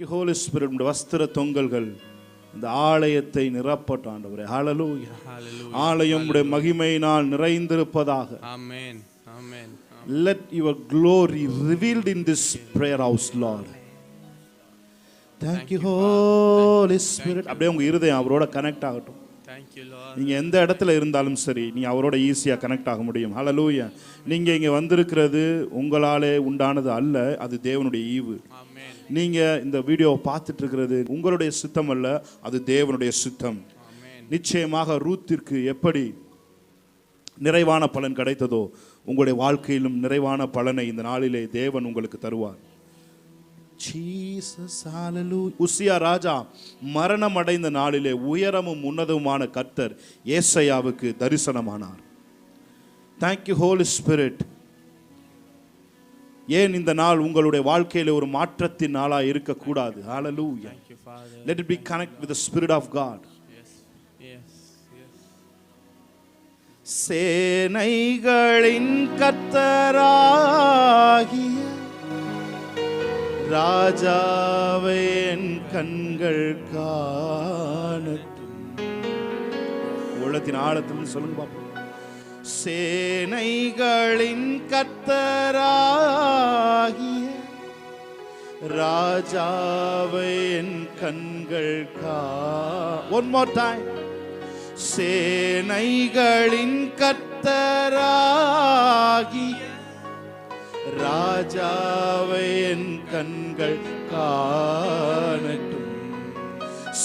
You holy spirit. உம்முடைய வஸ்திர தொங்கல்கள் இந்த ஆலயத்தை நிரப்பட்டும் ஆண்டவரே. ஹல்லேலூயா. ஆலயம் உம்முடைய மகிமையினால் நிறைந்திருப்பதாக. ஆமென். ஆமென். Let your glory revealed in this prayer house, Lord. Thank you Holy Spirit. அப்படியே உங்க இருதயம் அவரோட கனெக்ட் ஆகட்டும். Thank you Lord. நீங்க எந்த இடத்துல இருந்தாலும் சரி, நீங்க அவரோட ஈஸியா கனெக்ட் ஆக முடியும். ஹல்லேலூயா. நீங்க இங்க வந்திருக்கிறது உங்களாலே உண்டானது அல்ல, அது தேவனுடைய ஈவு. ஆமென். நீங்க இந்த வீடியோவை பார்த்துட்டு இருக்கிறது உங்களுடைய சித்தம் அல்ல, அது தேவனுடைய சித்தம். ஆமென். நிச்சயமாக ரூத்திற்கு எப்படி நிறைவான பலன் கிடைத்ததோ உங்களுடைய வாழ்க்கையிலும் நிறைவான பலனை இந்த நாளிலே தேவன் உங்களுக்கு தருவார். ஜீசஸ் ஹல்லேலூயா. உசியா ராஜா மரணம் அடைந்த நாளிலே உயரமும் உன்னதமுமான கர்த்தர் ஏசாயாவுக்கு தரிசனமானார். Thank you Holy Spirit. ஏன் இந்த நாள் உங்களுடைய வாழ்க்கையில ஒரு மாற்றத்தின் நாளா இருக்க கூடாது? ஹல்லேலூயா. Thank you Father. Let it be connect with the Spirit of God. Yes. Yes. Yes. சேனைகளின் கர்த்தராகிய ராஜாவே என் கண்கள் காணட்டும். உள்ளத்தின் ஆழத்தில் சொல்லுங்க பாப்போம். சேனைகளின் கர்த்தராகிய ராஜாவே என் கண்கள் One more time. சேனைகளின் கர்த்தராகிய ராஜாவே என் கண்கள் காணட்டும்.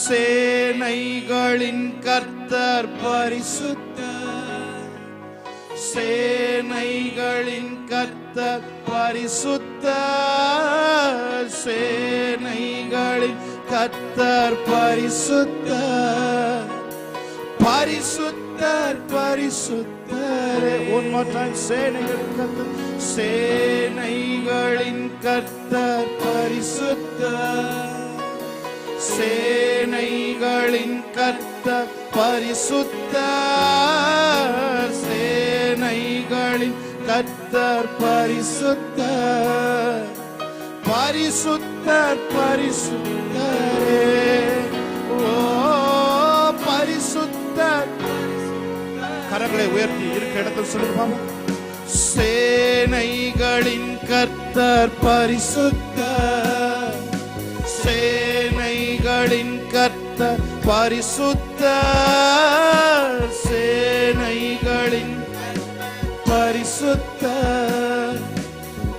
சேனைகளின் கர்த்தர் பரிசுத்தர், சேனைகளின் கர்த்தர் பரிசுத்தர், சேனைகளின் கர்த்தர் பரிசுத்தர், பரிசுத்தர் பரிசுத்தரே. One more time. சேனைகளின் கர்த்தர், சேனைகளின் கர்த்தர் பரிசுத்தர், சேனைகளின் கர்த்தர் பரிசுத்தர், சேனைகளின் கர்த்தர் பரிசுத்தர், பரிசுத்தர் பரிசுத்தரே. ஓ பரிசுத்தர். கரங்களை உயர்த்தி இருக்க இடத்தில் சொல்லுங்க. சேனைகளின் கர்த்தர் பரிசுத்தர், சேனைகளின் கர்த்தர் பரிசுத்தர், சேனைகளின் பரிசுத்தர்,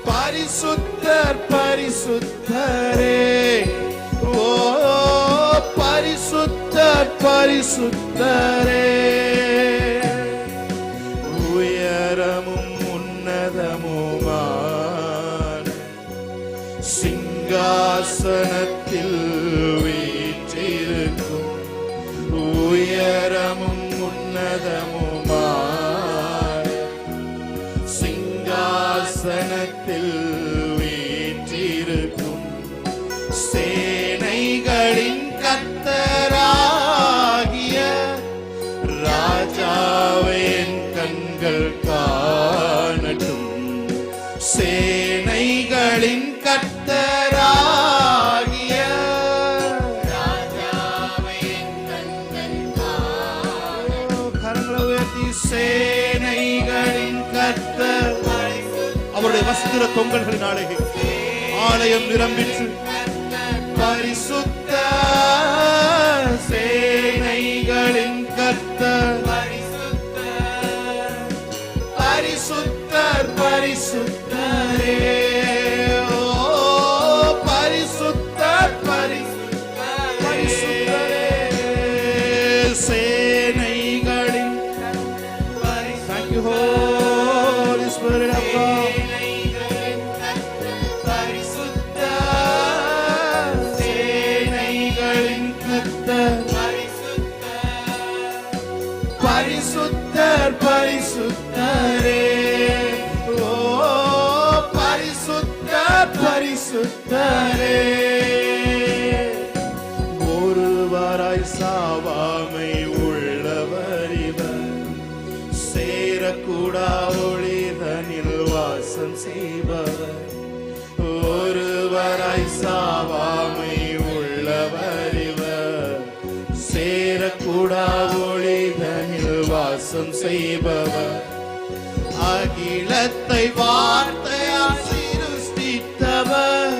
பரிசுத்தர் பரிசுத்தரே. ஓ பரிசுத்தர் பரிசுத்தரே. உயரமும் உன்னதமுமான சிங்காசனத்தில் வீற்றிருக்கும், உயரமும் உன்னதமுமான சிங்காசனத்தில் வீற்றிருக்கும் சேனைகளின் கர்த்தராகிய ராஜாவே என் கண்கள் காணட்டும். சேனைகளின் கர்த்தராகிய ராஜாவே என் கண்கள் காணட்டும். கரங்களை உயர்த்தி சேனைகளின் கர்த்தர். அவருடைய வஸ்திர தொங்கல்களினாலே ஆலயம் நிரம்பிற்று. பரிசுத்த சேனைகளின் கர்த்தர், பரிசுத்தர் பரிசுத்தரே. ஓ பரிசுத்தர் பரிசுத்தர் பரிசுத்தரே. சேனைகளின் Thank you Holy Spirit of God. பரிசுத்தர் பரிசுத்தரே. ஓ பரிசுத்தர் பரிசுத்தரே. ஒருவராய் சாவாமை உள்ளவர் இவர், சேரக்கூடா ஒளிதனில் வாசம் செய்பவர். ஒருவராய் சாவாமை கூடா ஒளிதனில் வாசம் செய்பவர், அகிலத்தை வார்த்தையால் சிருஷ்டித்தவர்,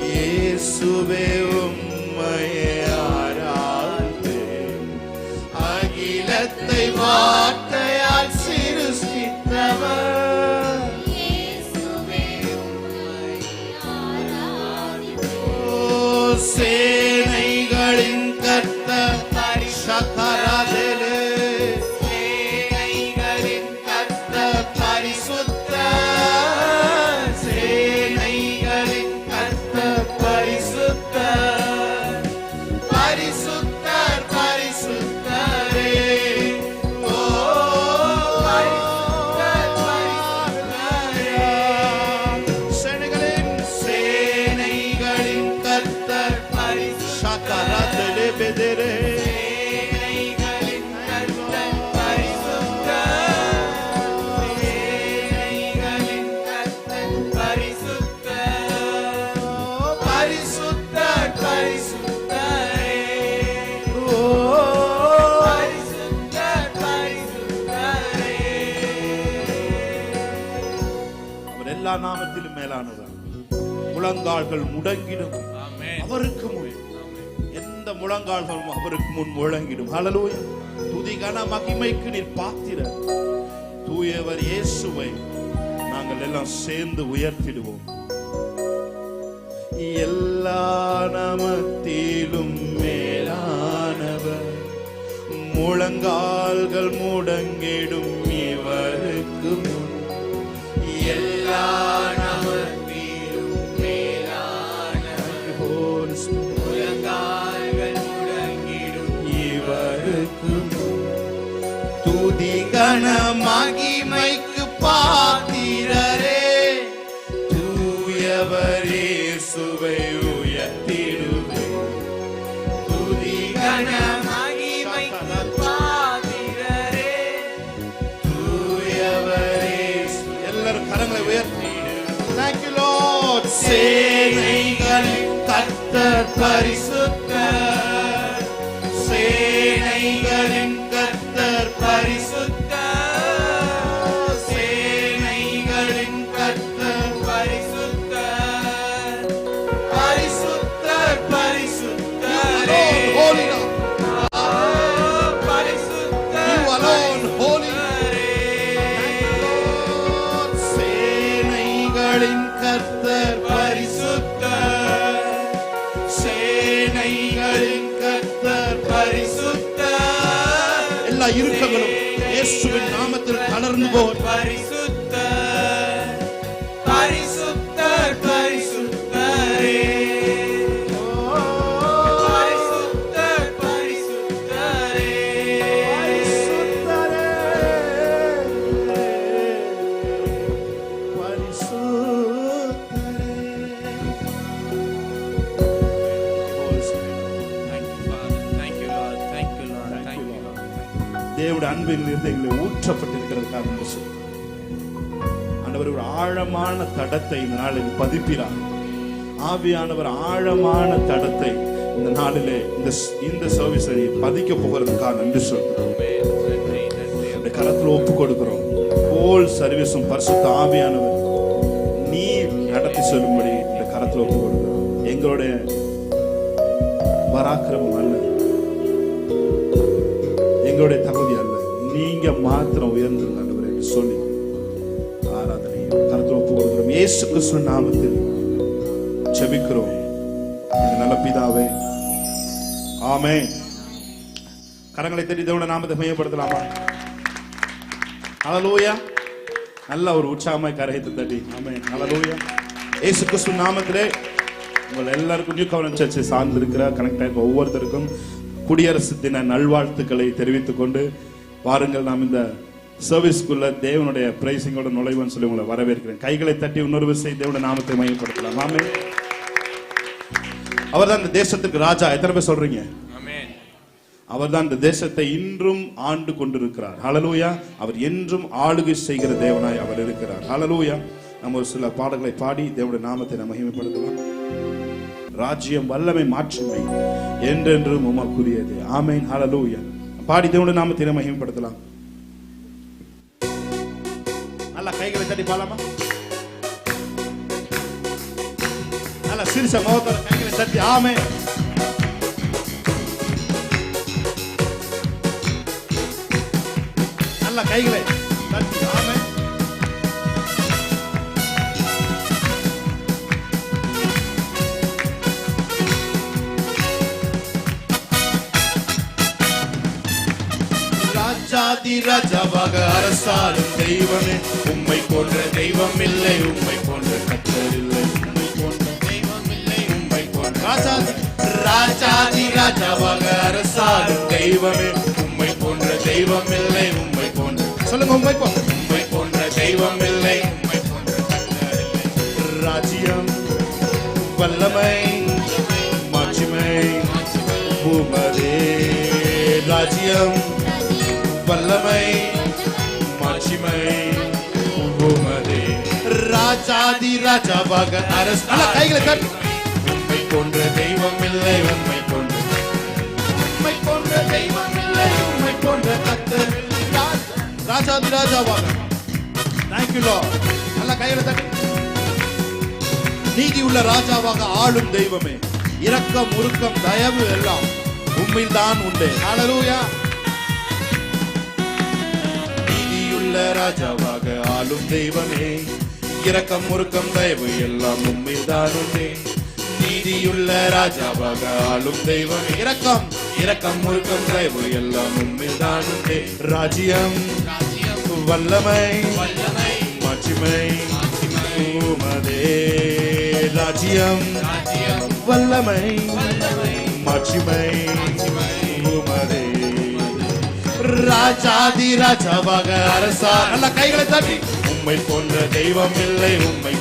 இயேசுவே உம்மையே ஆராதிப்பேன். அகிலத்தை வார்த்தையால் சிருஷ்டித்தவர், சேனைகளின் கர்த்தர் சகராதலே, சேனைகளின் கர்த்தர் பரிசுத்தர், சேனைகளின் கர்த்தர் பரிசுத்தர், பரிசுத்தர் பரிசுத்தரே. ஓ பரிசுத்தர் பரிசுத்தரே, சேனைகளின் கர்த்தர் சகராதலே பெதரே, சேனைகளின் கர்த்தர் பரிசுத்தர், சேனைகளின் கர்த்தர் பரிசுத்தர், பரிசுத்தர் பரிசுத்தரே. ஓ பரிசுத்தர் பரிசுத்தரே. அவர் எல்லா நாமத்திலும் மேலானவர். முழங்கால்கள் முடங்கிடும் Amen. அவருக்கு முன், எந்த முழங்கால்களும் அவருக்கு முன் முழங்கிடும். ஹல்லேலூயா. துதி கன மகிமைக்கு நீர் பாத்திரர். தூயவர் இயேசுவை நாங்கள் எல்லாம் சேர்ந்து உயர்த்திடுவோம். எல்லா நாமத்திலும் மேலானவர், முழங்கால்கள் முடங்கிடும் இவருக்கு முன். எல்லா நாமத்திலும் மேலானவர், முழங்கால்கள் முடங்கிடும் இவருக்கு முன். துதி கன மகிமைக்கு பாத்திரரே, தூயவர் இயேசுவை உயர்த்திடுவேன். துதி கன மகிமைக்கு பாத்திரரே, தூயவர் இயேசு. எல்லாரும் கரங்களை உயர்த்தி Thank you Lord. சேனைகளின் கர்த்தர் பரிசுத்தர், சேனைகளின் கர்த்தர் பரிசுத்தர், சேனைகளின் கர்த்தர் பரிசுத்தர், பரிசுத்தர் பரிசுத்தரே. பரிசுத்தர் You alone holy. சேனைகளின் கர்த்தர் பரிசுத்தர், சேனைகளின் கர்த்தர் பரிசுத்தர். எல்லா இறுக்கங்களும் இயேசுவின் நாமத்தில் தளர்ந்து போய் பரிசுத்தர், பரிசுத்தர் பரிசுத்தரே. பரிசுத்தர் பரிசுத்தரே, Thank you, Father. Thank you, Lord. Thank you, Lord. Thank you, Lord. தேவனுடைய அன்பின் இருதயங்களை ஊற்றப்பட்டிருக்கிறதுக்காக நன்றி சொல்லுகிறேன். ஆண்டவர் ஒரு ஆழமான தடத்தை இந்த நாளில் பதிப்பிறார். ஆவியானவர் ஆழமான தடத்தை இந்த நாளிலே இந்த சர்வீஸை பதிக்க போகிறதுக்காக நன்றி சொல்கிறோம். இந்த கரத்தில் ஒப்பு கொடுக்கிறோம். ஹோல் சர்வீஸும் பரிசுத்த ஆவியானவர் நீ நடத்தி சொல்லும்படி இந்த கரத்தில் ஒப்பு கொடுக்கிறோம். எங்களுடைய பராக்கிரமம் அல்ல, எங்களுடைய தகுதி அல்ல, நீங்க மாத்திரம் உயர்ந்திருங்க ஆண்டவரே என்று சொல்லி ஆராதனை கரத்தில் ஒப்பு கொடுக்கிறோம். இயேசு கிறிஸ்து நாமத்தில் ஜெபிக்கிறோம் எங்கள் நல்ல பிதாவே, ஆமென். கரங்களை தட்டி தேவனுடைய நாமத்தை மையப்படுத்தலாமா? ஹல்லேலூயா. நல்ல ஒரு உற்சாகமாய் கரத்தை தட்டி ஆமென். ஹல்லேலூயா. இயேசு கிறிஸ்து நாமத்திலே உங்கள் எல்லாருக்கும் நியூ கவர்னன்ட் சர்ச்சை சார்ந்திருக்கிற கனெக்ட் ஆகிற ஒவ்வொருத்தருக்கும் குடியரசு தின நல்வாழ்த்துக்களை தெரிவித்துக் கொண்டு பாருங்கள், நாம் இந்த சர்வீஸ்க்குள்ள தேவனுடைய பிரைசிங்கோட நுழைவுன்னு சொல்லி உங்களை வரவேற்கிறேன். கைகளை தட்டி இன்னொரு விஷயம் தேவனுடைய நாமத்தை மையப்படுத்தலாம். ஆமென். அவர்தான் இந்த தேசத்துக்கு ராஜா. எத்தனை பேர் சொல்றீங்க? Amen. அவர்தான் இந்த தேசத்தை இன்றும் ஆண்டு கொண்டிருக்கிறார். ஹல்லேலூயா. அவர் என்றும் ஆளுகை செய்கிற தேவனாய் அவர் இருக்கிறார். ஹல்லேலூயா. நம்ம ஒரு சில பாடல்களை பாடி தேவனுடைய நாமத்தை நாம் மகிமைப்படுத்தலாம். ராஜ்யம், வல்லமை, மாட்சிமை என்றென்றும் உமக்குரியது. ஆமென். ஹல்லேலூயா. பாடி தேவனுடைய நாமத்தை மகிமைப்படுத்தலாம். நல்ல கைகளை தட்டி பாடலாமா? நல்ல சிரிச்ச முகத்தோட கைகளை தட்டி ஆமென். நல்ல கைகளை தட்டி ஆமென். ராஜாதி ராஜாவாக அரசாளும் தெய்வமே, உம்மை போன்ற தெய்வம் இல்லை, உம்மை போன்ற கர்த்தர் இல்லை, உம்மை போன்ற தெய்வம் இல்லை, உம்மை போன்ற ராஜாதி ராஜாவாக அரசாளும் தெய்வமே, உம்மை போன்ற தெய்வம் இல்லை, உம்மை போன்ற சொல்லுங்க, உம்மை போன்ற தெய்வம் இல்லை, உம்மை போன்ற கர்த்தர் இல்லை. ராஜ்யம், வல்லமை, மாட்சிமை உமதே. ராஜ்யம், வல்லமை, மாட்சிமை உமதே. ராஜாதி ராஜாவாக அரசு. நல்ல கைகளை தட்டி. உம்மை போன்ற தெய்வம் இல்லை, உம்மை போன்ற தெய்வம் இல்லை, உம்மை போன்ற கர்த்தர். ராஜாதி ராஜாவாக. Thank you Lord. நல்ல கைகளை தட்டி. நீதி உள்ள ராஜாவாக ஆளும் தெய்வமே, இரக்கம், உருக்கம், தயவு எல்லாம் உம்மில் தான் உண்டு. ஹல்லேலூயா. ராஜாவாக ஆளும் தெய்வமே, இரக்கம், முறுக்கம், தயவு எல்லாம் உம்மில் தான் உண்டே. நீதியுள்ள ராஜாவாக ஆளும் தெய்வமே, இரக்கம், முறுக்கம், தயவு எல்லாம் உம்மில் தான் உண்டே. ராஜ்யம், வல்லமை, மாட்சிமை உமதே. ராஜ்யம், வல்லமை, மாட்சிமை உமதே. ராஜாதி ராஜாவாக அரசா. நல்ல கைகளை தட்டி. உம்மை போன்ற தெய்வம் இல்லை, உம்மை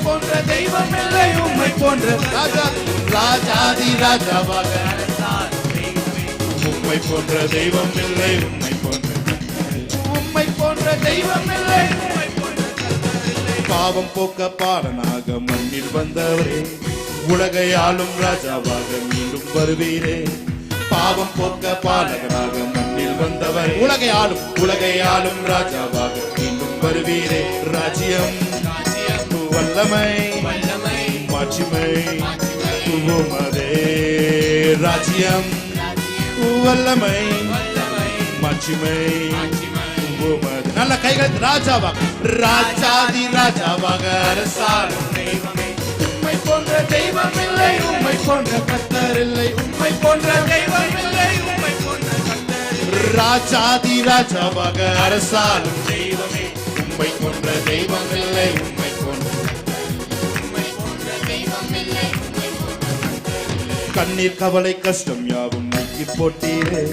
போன்ற தெய்வம் இல்லை, உம்மை போன்ற ராஜாதி ராஜாவாக அரசா. உம்மை போன்ற தெய்வம் இல்லை, உம்மை போன்ற தெய்வம் இல்லை. பாவம் போக்க பாலனாக மண்ணில் வந்தவரே, உலகை ஆளும் ராஜாவாக மீண்டும் வருவீரே. பாவம் போக்க பாலகராக மண்ணில் வந்தவர், உலகை ஆளும் ராஜாவாக மீண்டும் வருவீரே. ராஜ்யம், வல்லமை, மாட்சிமை உமதே. ராஜ்யம், வல்லமை, மாட்சிமை உமதே. நல்ல கைகள். ராஜாவாக, ராஜாதி ராஜாவாக அரசாளும் தெய்வமே, உம்மை போன்ற தெய்வம் இல்லை, உம்மை போன்ற கர்த்தர் இல்லை, உம்மை போன்ற தெய்வம் இல்லை, உம்மை போன்ற கர்த்தர் இல்லை. ராஜாதி ராஜாவாக அரசாளும் தெய்வமே, உம்மை போன்ற தெய்வம் இல்லை, உம்மை போன்ற தெய்வம் இல்லை. கண்ணீர், கவலை, கஷ்டம் யாவும் நீக்கி போட்டீரே,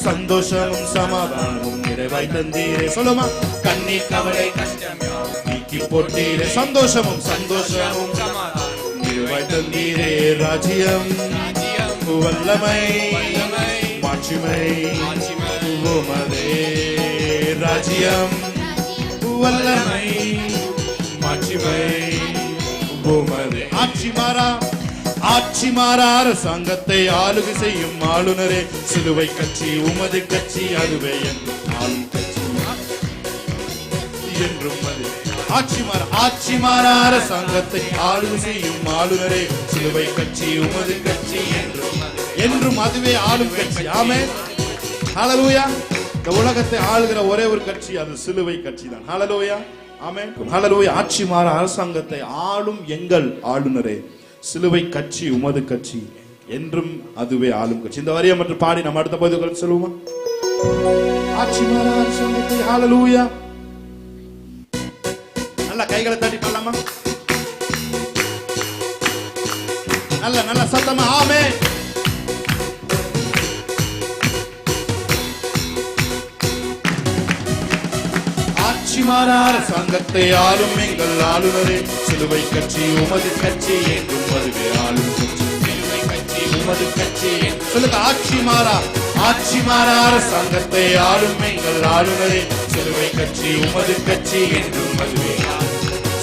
சந்தோஷமும் சமாதானமும் நிறைவாய் தந்தீரே. சொல்லுமா? கண்ணீர், கவலை, கஷ்டம் யாவும் நீக்கி போட்டீரே, சந்தோஷமும் சமாதானம் நிறைவாய் தந்தீரே. ராஜ்யம், வல்லமை, மாட்சிமை உமதே. ராஜ்யம், வல்லமை, மாட்சிமை உமதே. ஆட்சி மாறா அரசாங்கத்தை ஆளுகை செய்யும் ஆளுநரே, சிலுவை கட்சி உமது கட்சி, அதுவே என்றும் ஆளும் கட்சி என்றும் அது. ஆட்சி மாறா அரசாங்கத்தை ஆளுகை செய்யும் ஆளுநரே, சிலுவை கட்சி உமது கட்சி, என்றும் அதுவே ஆளும் கட்சி. ஆமென். ஹல்லேலூயா. இந்த உலகத்தை ஆளுகிற ஒரே ஒரு கட்சி, அது சிலுவை கட்சி தான். ஹல்லேலூயா. ஆமென். ஹல்லேலூயா. ஆட்சி மாறா அரசாங்கத்தை ஆளும் எங்கள் ஆளுநரே, சிலுவை கட்சி உமது கட்சி, என்றும் அதுவே ஆளும் கட்சி. இந்த வரியை மட்டும் பாடி நம்ம அடுத்த பகுதிகளுக்கு சொல்லுவோமா? ஆட்சி மாறா அரசாங்கத்தை. ஹல்லேலூயா. நல்ல கைகளை தட்டி பாடலாமா? நல்ல சத்தமா ஆமென். ஆட்சி மாறா அரசாங்கத்தை ஆளும் எங்கள் ஆளுநரே, சிலுவை கட்சி உமது கட்சி, என்றும் அதுவே ஆளும் கட்சி. சிலுவை கட்சி உமது கட்சி. சொல்லுங்க. ஆட்சி மாறா அரசாங்கத்தை ஆளும் எங்கள் ஆளுநரே, சிலுவை கட்சி உமது கட்சி, என்றும் அதுவே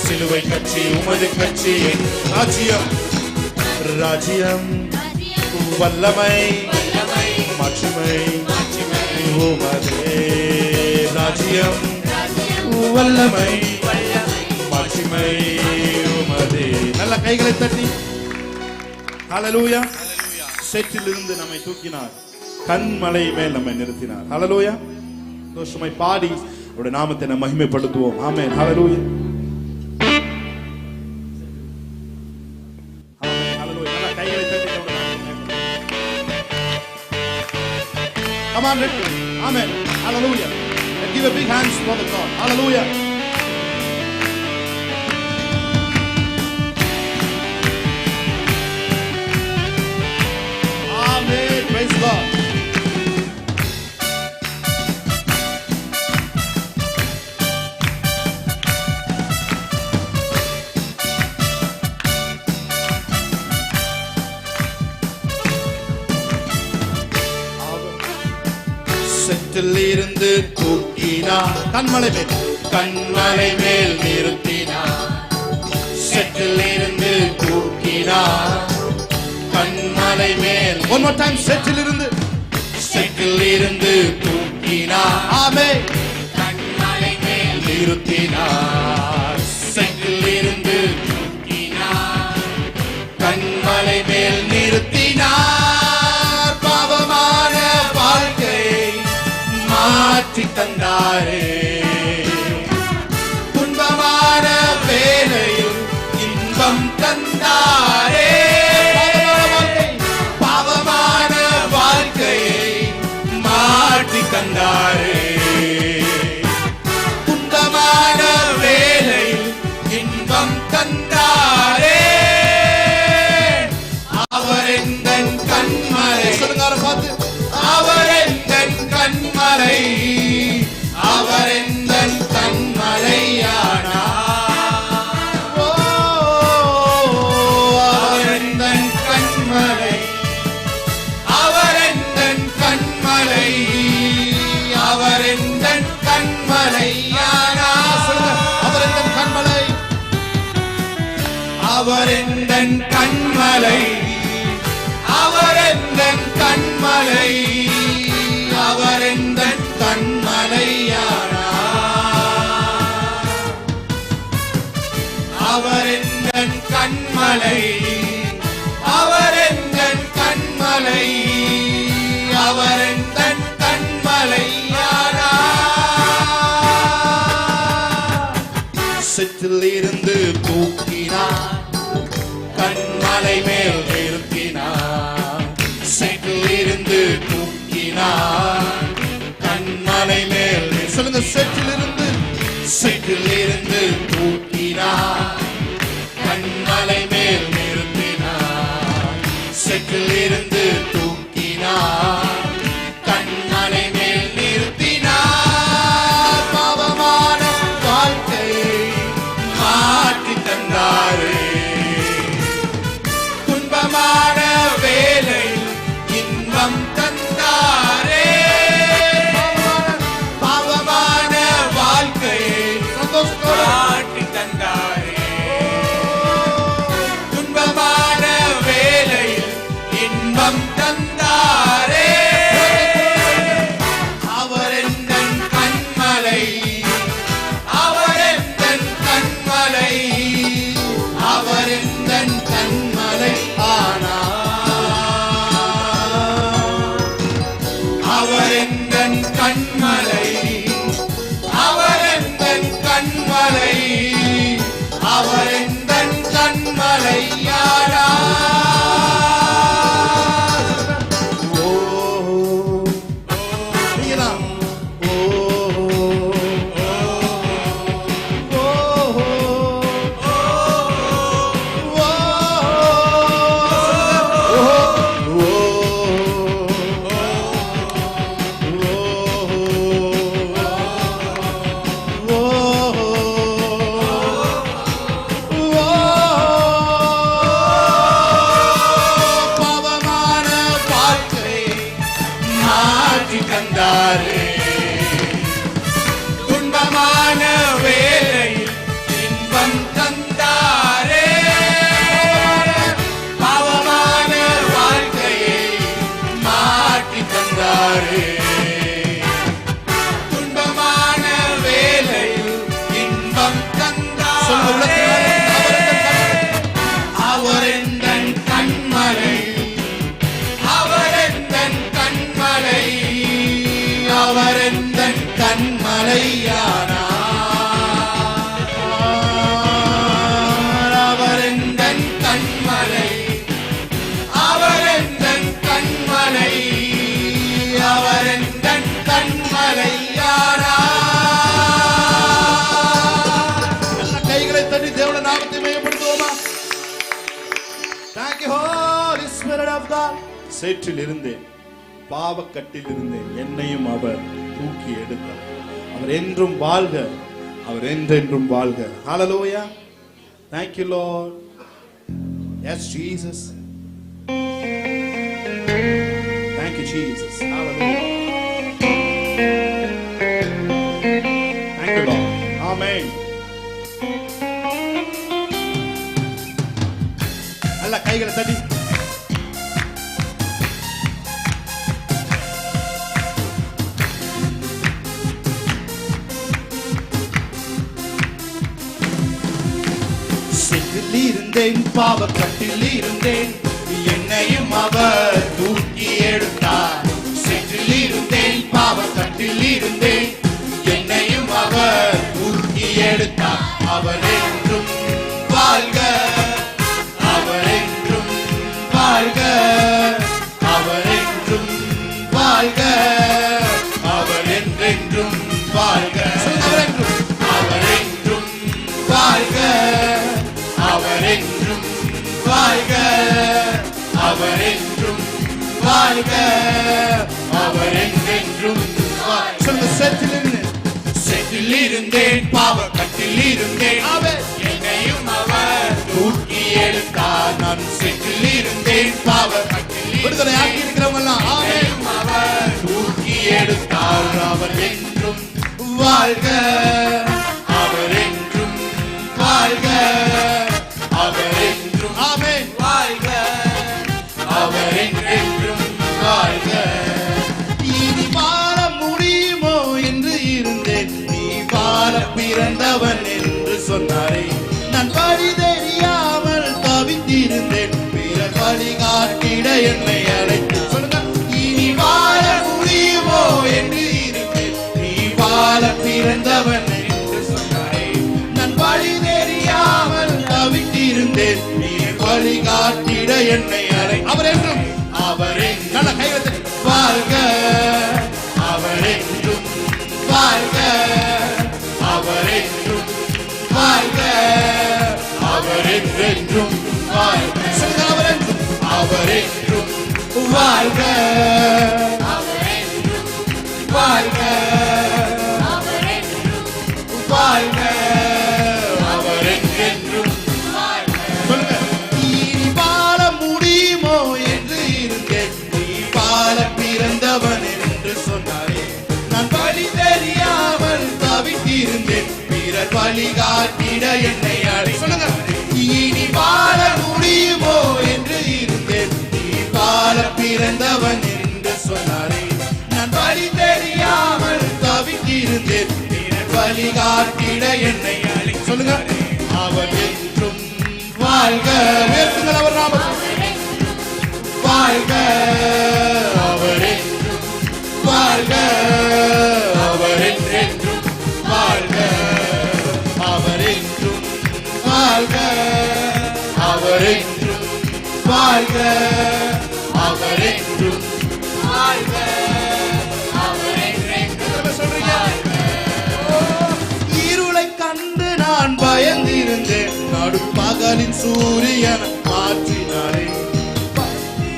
சிலுவை கட்சி உமது கட்சி ராஜ்யம் ராஜ்யம் வல்லமை மாட்சிமை உமதே ராஜ்யம் வல்லமை மாட்சிமை உமதே. நல்ல கைகளை தட்டி ஹல்லேலூயா. சேற்றிலிருந்து நம்மை தூக்கினார், கன்மலை மேல் நம்மை நிறுத்தினார். ஹல்லேலூயா. தோஷமை பாடி அவருடைய நாமத்தை நாம் மகிமைப்படுத்துவோம். ஆமென். ஹல்லேலூயா. ஆமென். ஹல்லேலூயா. நல்ல கைகளை தட்டி அவருடைய நாமத்தை Come on, lift it. Amen. Hallelujah. And give a big hands for the God. Hallelujah. Amen. Praise God. செற்றிலிருந்து தூக்கினார், கண்மலை மேல் நிறுத்தினார். செற்றிலிருந்து தூக்கினார், கண்மலை மேல். One more time. செற்றிலிருந்து தூக்கினார். ஆமென். கண்மலை மேல் நிறுத்தினார். செற்றிலிருந்து தூக்கினார், கண்மலை மேல் நிறுத்தினார். பாவமான வாழ்க்கையை மாற்றி தந்தாரே, துன்பமான வேளையில் இன்பம் தந்தாரே. பாவமான வாழ்க்கையை மாற்றி தந்தாரே, துன்பமான வேளையில் இன்பம் தந்தாரே. அவர் எந்தன் கண்மலை. சொல்லுங்க பார்த்து. அவர் எந்தன் கண்மலை, அவர் எந்தன் கண்மலையானார். அவர் எந்தன் கண்மலை, அவர் எந்தன் கண்மலை, அவர் எந்தன் கண்மலையானார். அவர் எந்தன் கண்மலை, அவர் எந்தன் கண்மலை, அவர் எந்தன் கண்மலை, அவர் எந்தன் கண்மலையானார். அவர் எந்தன் கண்மலை, அவர் எந்தன் கண்மலை, அவர் எந்தன் கண்மலையானார். செற்றிலிருந்து தூக்கினார், கண்மலை மேல் நிறுத்தினார். செற்றிலிருந்து தூக்கினார், கண்மலை மேல். சொல்லுங்க. செற்றிலிருந்து தூக்கினார், கண்மலை மேல் நிறுத்தினார். செற்றிலிருந்து தூக்கினார், கண்மலை மேல் நிறுத்தினார். பாவமான வாழ்க்கையை மாற்றி தந்தாரே, துன்பமான வேலை இன்பம் தந்தாரே. பாவமான வாழ்க்கையை மாற்றி தந்தாரே, துன்பமான வேலையில் இன்பம் தந்தாரே. அவர் எந்தன் கண்மலை, அவர் எந்தன் கண்மலை, அவர் எந்தன் கண்மலை ஆனார். அவர் எந்தன் கண்மலை, அவர் எந்தன் கண்மலை, அவர் எந்தன் கண்மலையானார். ஓ நீங்களா? ஓ ஓ சேற்றில் இருந்தேன், பாவக்கட்டில் இருந்தேன், என்னையும் அவர் தூக்கி எடுத்தார். அவர் என்றும் வாழ்க, அவர் என்றென்றும் வாழ்க. ஹalleluya. Thank you Lord. Yes Jesus. Thank you Jesus. Hallelujah. Thank you Lord. Amen. நல்ல கைகளை தட்டி இருந்தேன், பாவக்கட்டில் இருந்தேன், என்னையும் அவர் தூக்கி எடுத்தார். சேற்றில் இருந்தேன், பாவக்கட்டில் இருந்தேன், என்னையும் அவர் தூக்கி எடுத்தார். அவர் என்றும் வாழ்க, அவர் என்றும் வாழ்க, அவர் என்றும் வாழ்க, அவர் என்றென்றும் வாழ்க, அவர் என்றும் வாழ்க, அவர் என்றும் வாழ்க, அவர் என்றும் வாழ்க, அவர் என்றென்றும் வாழ்க. சேற்றில் இருந்தேன், பாவக்கட்டில் இருந்தேன், என்னையும் அவர் தூக்கி எடுத்தார். நான் சேற்றில் இருந்தேன், பாவக்கட்டில் விடுதலை ஆக்கி இருக்கிறவங்க அவர் தூக்கி எடுத்தார். அவர் என்றும் வாழ்க, அவர் என்றும் வாழ்க, அவர் என்றும் ஆமென் வாழ்க, அவர் என்றென்றும் வாழ்க. இனி வாழ முடியுமோ என்று இருந்தேன், நீ வாழ பிறந்தவன் என்று சொன்னாரே. நான் வழி தெரியாமல் தவித்திருந்தேன், பிறர் வழிகாட்டிட என்னை அழைத்து சொல்லுங்க. இனி வாழ முடியுமோ என்று இருந்தேன், நீ வாழ பிறந்தவன் என்று சொன்னாரே. நான் வழி தெரியாமல் தவித்திருந்தேன், நீ வழிகாட்டிட என்னை அழை. அவர் என்றும், அவர் நல்ல கைவத்தை வாழ்க, அவர் என்றும் வாழ்க, அவர் என்றும் வாழ்க, அவர் என்றென்றும் வாழ்க. அவர் என்றும், அவர் என்றும் வாழ்க, அவர் என்றும் வாழ்க, அவர் என்றும் வாழ்க, அவர் என்றென்றும் வாழ்க. இனி வாழ முடியுமோ என்று இருந்தேன், நீ வாழ பிறந்தவன் என்று சொன்னாரே. நான் வழி தெரியாமல் தவித்திருந்தேன், பிறர் வழிகாட்டிட என்னை அழை. சொல்லுங்க. இனி வாழ முடியுமோ என்று இருந்தேன், நீ வாழ பிறந்தவன் என்று சொன்னாரே. நான் வழி தெரியாமல் தவித்திருந்தேன், பிறர் வழிகாட்டிட என்னை அழை. சொல்லுங்க. அவர் என்றும் வாழ்க, வேற்றுங்கள் அவர் நாமத்தை வாழ்க, அவர் என்றும் வாழ்க, அவர் என்றென்றும் வாழ்க, அவர் என்றும் வாழ்க, அவர் என்றும் வாழ்க, அவர் என்றும் வாழ்க, அவர் என்றென்றும் சொல்றீங்க. இருளை கண்டு நான் பயந்திருந்தேன், நடுப்பகலின் சூரியன் மாற்றினாரே.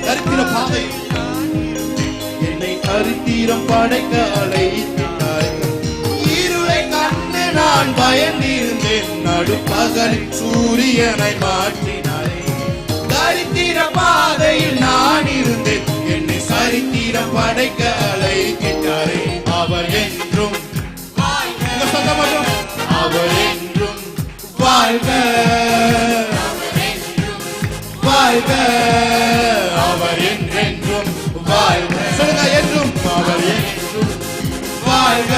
தரித்திர பாதை என்னை தரித்திரம் படைக்க அழைத்தாய். இருளை கண்டு நான் பயந்திருந்தேன், நடுப்பகலின் சூரியனை மாற்றினாரே. தரித்திர பாதையில் நான் இருந்தேன், என்னை சரித்திரம் படைக்க அழைத்தாரே. அவர் என்றும் அவர் என்றும் வாழ்க, வாழ்க, அவர் என்றென்றும் வாழ்க. சொல்லுங்க. என்றும் அவர் என்றும் வாழ்க,